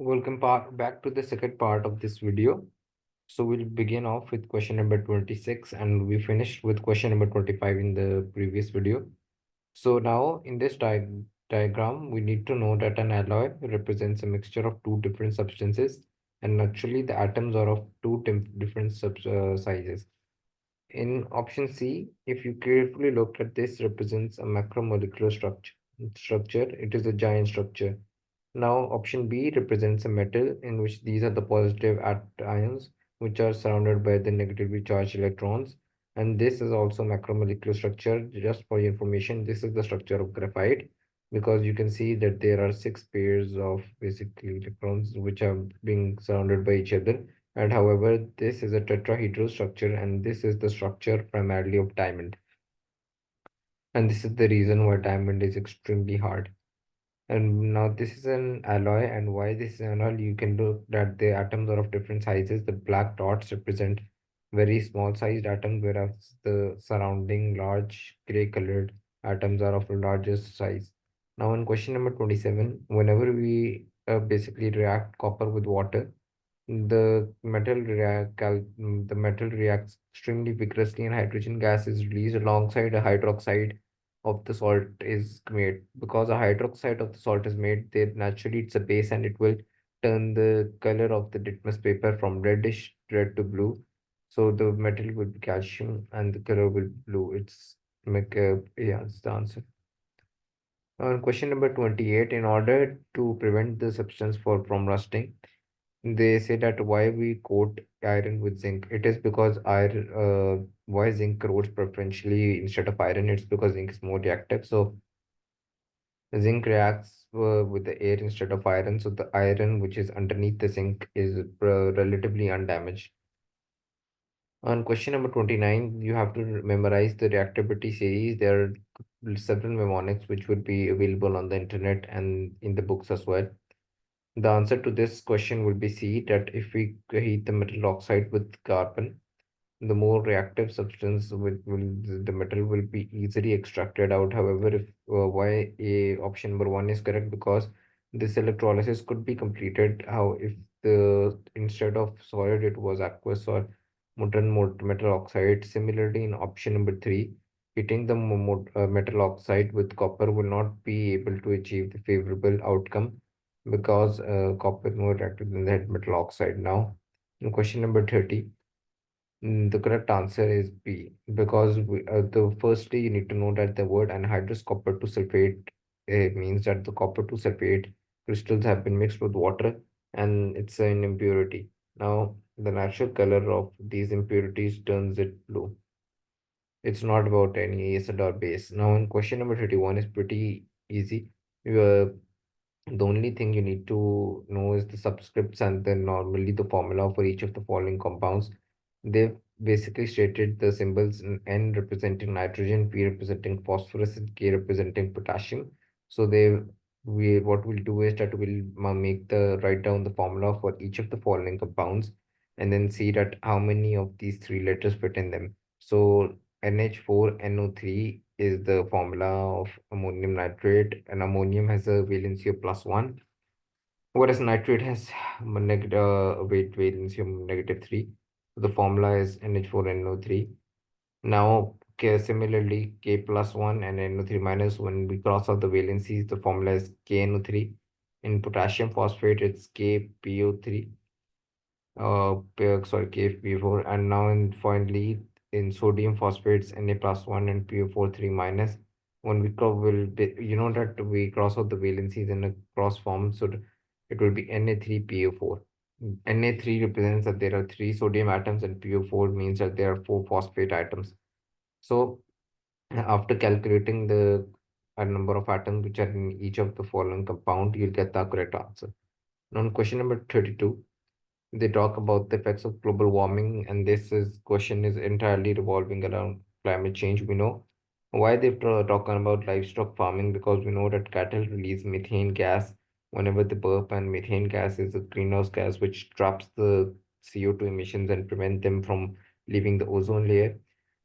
Welcome back to the second part of this video. So we'll begin off with question number 26 and we finished with question number 25 in the previous video. So now in this diagram, we need to know that an alloy represents a mixture of two different substances and naturally the atoms are of two different sizes. In option C, if you carefully look at this represents a macromolecular structure. It is a giant structure. Now, option B represents a metal in which these are the positive ions, which are surrounded by the negatively charged electrons. And this is also macromolecular structure. Just for your information, this is the structure of graphite because you can see that there are six pairs of basically electrons which are being surrounded by each other. And however, this is a tetrahedral structure and this is the structure primarily of diamond. And this is the reason why diamond is extremely hard. And now this is an alloy, and why this is an alloy, you can look that the atoms are of different sizes. The black dots represent very small sized atoms, whereas the surrounding large gray colored atoms are of a largest size. Now in question number 27, whenever we basically react copper with water, the metal reacts extremely vigorously and hydrogen gas is released alongside a hydroxide of the salt is made. Because a hydroxide of the salt is made, there naturally it's a base and it will turn the color of the litmus paper from reddish red to blue. So the metal will be calcium and the color will be blue. It's the answer. Question number 28, in order to prevent the substance from rusting, they say that why we coat iron with zinc. It is because why zinc corrodes preferentially instead of iron. It's because zinc is more reactive. So zinc reacts with the air instead of iron. So the iron which is underneath the zinc is relatively undamaged. On question number 29, you have to memorize the reactivity series. There are several mnemonics which would be available on the internet and in the books as well. The answer to this question would be C, that if we heat the metal oxide with carbon, the more reactive substance the metal will be easily extracted out. However, if why a option number one is correct, because this electrolysis could be completed how if the instead of solid it was aqueous or molten metal oxide. Similarly, in option number three, heating the metal oxide with copper will not be able to achieve the favorable outcome because copper is more reactive than the metal oxide. Now, in question number 30. The correct answer is B because the firstly you need to know that the word anhydrous copper 2 sulfate means that the copper 2 sulfate crystals have been mixed with water and it's an impurity. Now the natural color of these impurities turns it blue. It's not about any acid or base. Now in question number 31 is pretty easy. Uh, the only thing you need to know is the subscripts and then normally the formula for each of the following compounds. They've basically stated the symbols in N representing nitrogen, P representing phosphorus, and K representing potassium. So we what we'll do is that we'll make the write down the formula for each of the following compounds and then see that how many of these three letters fit in them. So NH4NO3 is the formula of ammonium nitrate, and ammonium has a valency of +1, whereas nitrate has valency of -3. So the formula is NH4NO3. Now, similarly, K plus 1 and NO3 minus, when we cross out the valencies, the formula is KNO3. In potassium phosphate, it's KPO3. KFP4. And now, finally, in sodium phosphates, Na plus 1 and PO4 3 minus. When we you know that we cross out the valencies in a cross form, so it will be Na3PO4. Na3 represents that there are three sodium atoms, and PO4 means that there are four phosphate atoms. So, after calculating the number of atoms which are in each of the following compound, you'll get the correct answer. Now, on question number 32, they talk about the effects of global warming, and this is question is entirely revolving around climate change. We know why they're talking about livestock farming, because we know that cattle release methane gas whenever they burp, and methane gas is a greenhouse gas which traps the CO2 emissions and prevent them from leaving the ozone layer.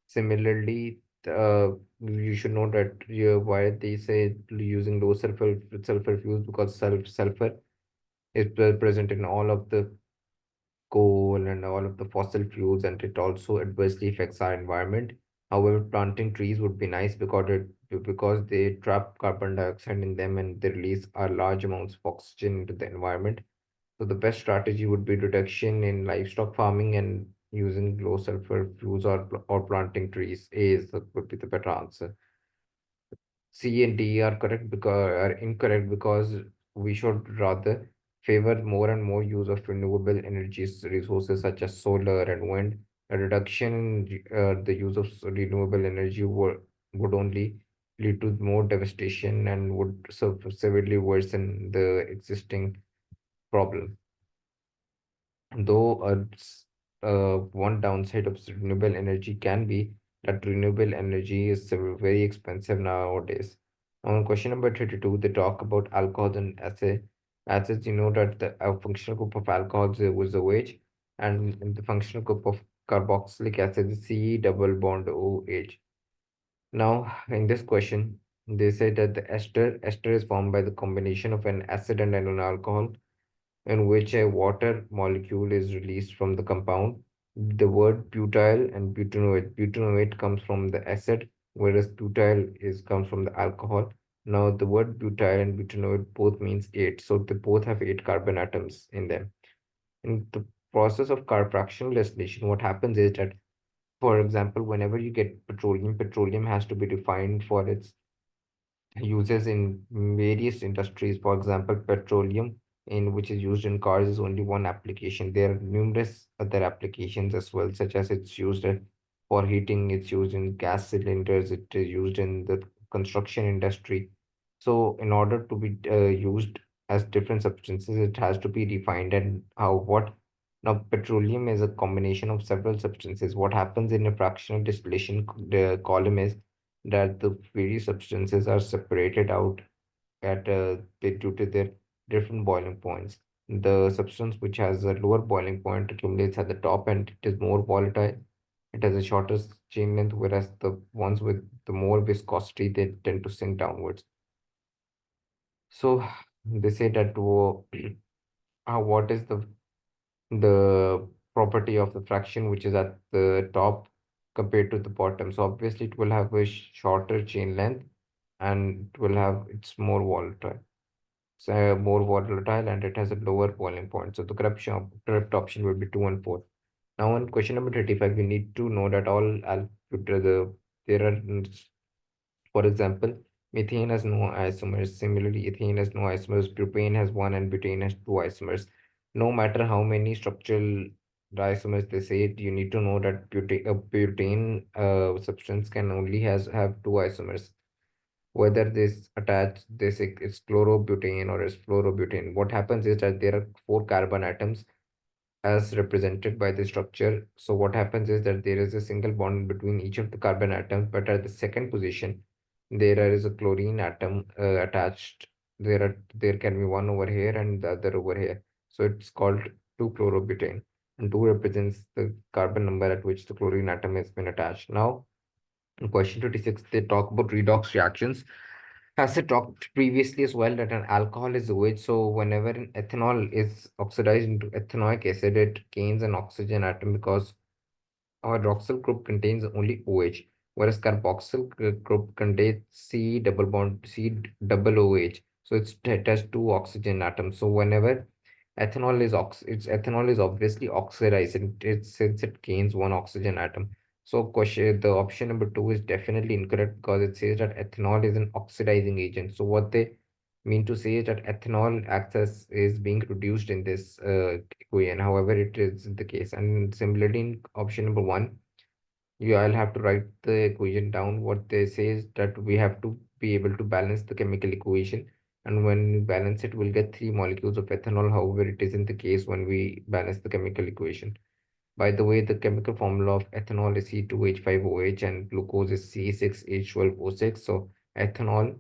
Similarly, you should know that why they say using low sulfur fuels, because sulfur It's present in all of the coal and all of the fossil fuels, and it also adversely affects our environment. However, planting trees would be nice because they trap carbon dioxide in them and they release a large amounts of oxygen into the environment. So the best strategy would be reduction in livestock farming and using low sulfur fuels or planting trees. Would be the better answer. C and D are correct because are incorrect because we should rather favor more and more use of renewable energy resources such as solar and wind. A reduction in the use of renewable energy would only lead to more devastation and would severely worsen the existing problem. Though one downside of renewable energy can be that renewable energy is very expensive nowadays. On question number 32, they talk about alcohol and acid. Acids, you know that the functional group of alcohols was OH, and the functional group of carboxylic acid is C double bond OH. Now, in this question, they say that the ester is formed by the combination of an acid and an alcohol in which a water molecule is released from the compound. The word butyl and butanoate. Butanoate comes from the acid, whereas butyl comes from the alcohol. Now, the word butyl and butanoate both means eight, so they both have eight carbon atoms in them. In the process of fractional distillation, what happens is that, for example, whenever you get petroleum, petroleum has to be refined for its uses in various industries. For example, petroleum, in which is used in cars, is only one application. There are numerous other applications as well, such as it's used for heating, it's used in gas cylinders, it is used in the construction industry. So, in order to be used as different substances, it has to be refined. And how what now petroleum is a combination of several substances. What happens in a fractional distillation column is that the various substances are separated out due to their different boiling points. The substance which has a lower boiling point accumulates at the top and it is more volatile. It has a shorter chain length, whereas the ones with the more viscosity they tend to sink downwards. So they say that what is the property of the fraction which is at the top compared to the bottom. So obviously it will have a shorter chain length and it will have it's more volatile. So more volatile and it has a lower boiling point. So the correct option would be 2 and 4. Now on question number 35, we need to know that all there are for example, methane has no isomers. Similarly, ethane has no isomers. Propane has one and butane has two isomers. No matter how many structural isomers they say, you need to know that butane substance can only have two isomers. Whether this attach this is chlorobutane or is fluorobutane. What happens is that there are four carbon atoms as represented by the structure. So what happens is that there is a single bond between each of the carbon atoms, but at the second position, there is a chlorine atom attached. There can be one over here and the other over here. So it's called 2-chlorobutane, and 2 represents the carbon number at which the chlorine atom has been attached. Now, in question 26, they talk about redox reactions. As I talked previously as well, that an alcohol is OH, so whenever an ethanol is oxidized into ethanoic acid, it gains an oxygen atom because our hydroxyl group contains only OH, whereas carboxyl group contains C double OH. So it has two oxygen atoms. So whenever ethanol is obviously oxidized, and since it gains one oxygen atom. So question the option number two is definitely incorrect because it says that ethanol is an oxidizing agent. So what they mean to say is that ethanol access is being reduced in this equation. However, it is the case. And similarly, in option number one, I'll have to write the equation down. What they say is that we have to be able to balance the chemical equation. And when we balance it, we'll get three molecules of ethanol. However, it isn't the case when we balance the chemical equation. By the way, the chemical formula of ethanol is C2H5OH and glucose is C6H12O6. So ethanol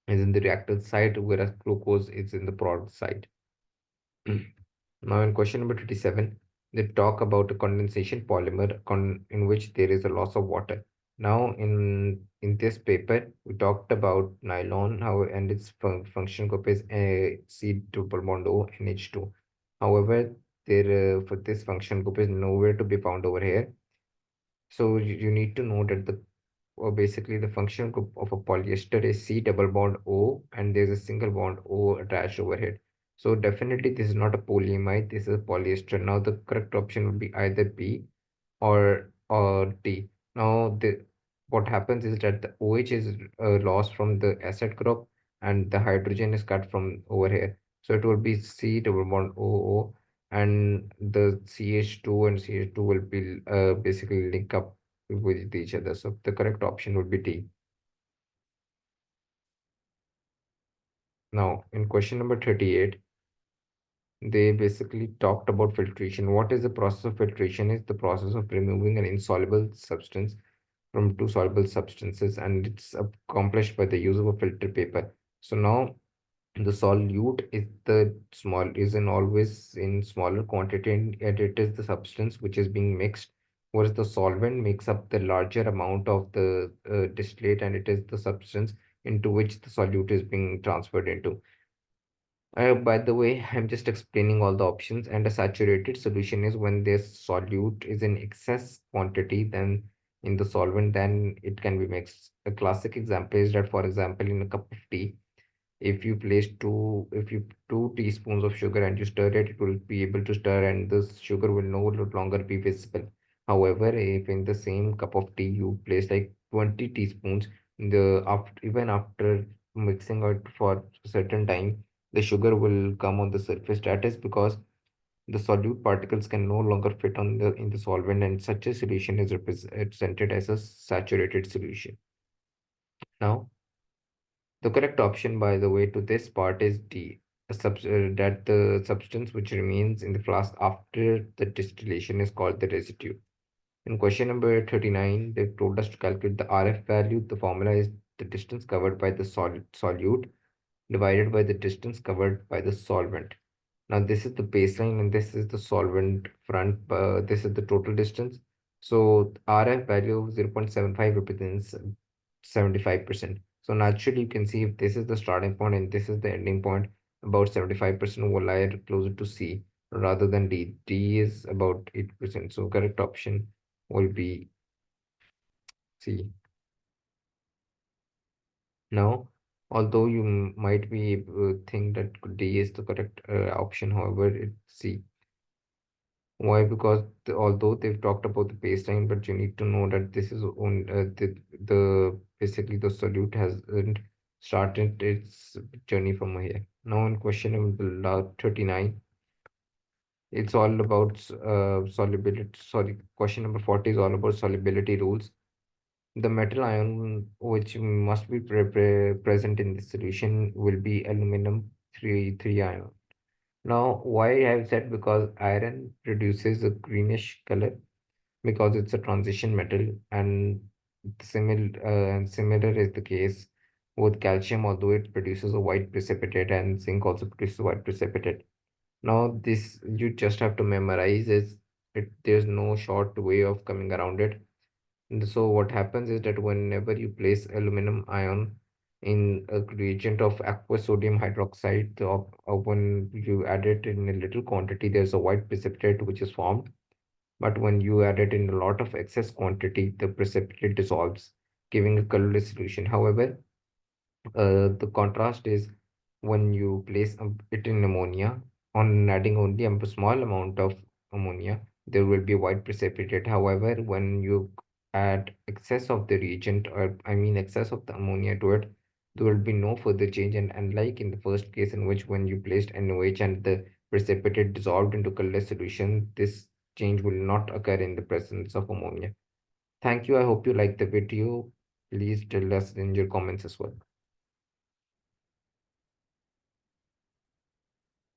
is in the reactant side, whereas glucose is in the product side. Now, in question number 27, they talk about a condensation polymer in which there is a loss of water. Now, in this paper, we talked about nylon, how and its function group is C double bond O NH2. However, there for this function group is nowhere to be found over here. So you need to know that the or basically the functional group of a polyester is C double bond O and there's a single bond O attached over here. So definitely this is not a polyamide, this is a polyester. Now the correct option would be either B or D. Now the what happens is that the OH is lost from the acid group and the hydrogen is cut from over here. So it will be C double bond OO and the CH2 and CH2 will be basically link up with each other. So the correct option would be D. Now in question number 38, they basically talked about filtration. What is the process of filtration? Is the process of removing an insoluble substance from two soluble substances, and it's accomplished by the use of a filter paper. So now the solute is the small is in always in smaller quantity and it is the substance which is being mixed, whereas the solvent makes up the larger amount of the distillate and it is the substance into which the solute is being transferred into. By the way, I'm just explaining all the options, and a saturated solution is when this solute is in excess quantity than in the solvent, then it can be mixed. A classic example is that, for example, in a cup of tea, if you 2 teaspoons of sugar and you stir it, it will be able to stir and the sugar will no longer be visible. However, if in the same cup of tea you place like 20 teaspoons, the after even after mixing it for a certain time, the sugar will come on the surface. That is because the solute particles can no longer fit on the in the solvent, and such a solution is represented as a saturated solution. Now, the correct option, by the way, to this part is D. That the substance which remains in the flask after the distillation is called the residue. In question number 39, they told us to calculate the RF value. The formula is the distance covered by the solute divided by the distance covered by the solvent. Now this is the baseline and this is the solvent front. This is the total distance. So RF value of 0.75 represents 75%. So naturally you can see if this is the starting point and this is the ending point, about 75% will lie closer to C rather than D. D is about 8%. So correct option will be C. Now, although you might be think that D is the correct option, however, it's C. Why? Because although they've talked about the baseline, but you need to know that this is on the basically the solute hasn't started its journey from here. Now, in question number 39, it's all about solubility. Sorry, question number 40 is all about solubility rules. The metal ion which must be present in this solution will be aluminum 3 ion. Now, why I have said because iron produces a greenish color because it's a transition metal, and similar is the case with calcium, although it produces a white precipitate, and zinc also produces white precipitate. Now, this you just have to memorize is it. There's no short way of coming around it. And so what happens is that whenever you place aluminum ion in a reagent of aqueous sodium hydroxide, when you add it in a little quantity, there's a white precipitate which is formed. But when you add it in a lot of excess quantity, the precipitate dissolves, giving a colorless solution. However, the contrast is when you place it in ammonia, on adding only a small amount of ammonia, there will be white precipitate. However, when you add excess of the reagent, or I mean excess of the ammonia to it, there will be no further change. And unlike in the first case, in which when you placed NOH and the precipitate dissolved into colorless solution, this change will not occur in the presence of ammonia. Thank you. I hope you liked the video. Please tell us in your comments as well.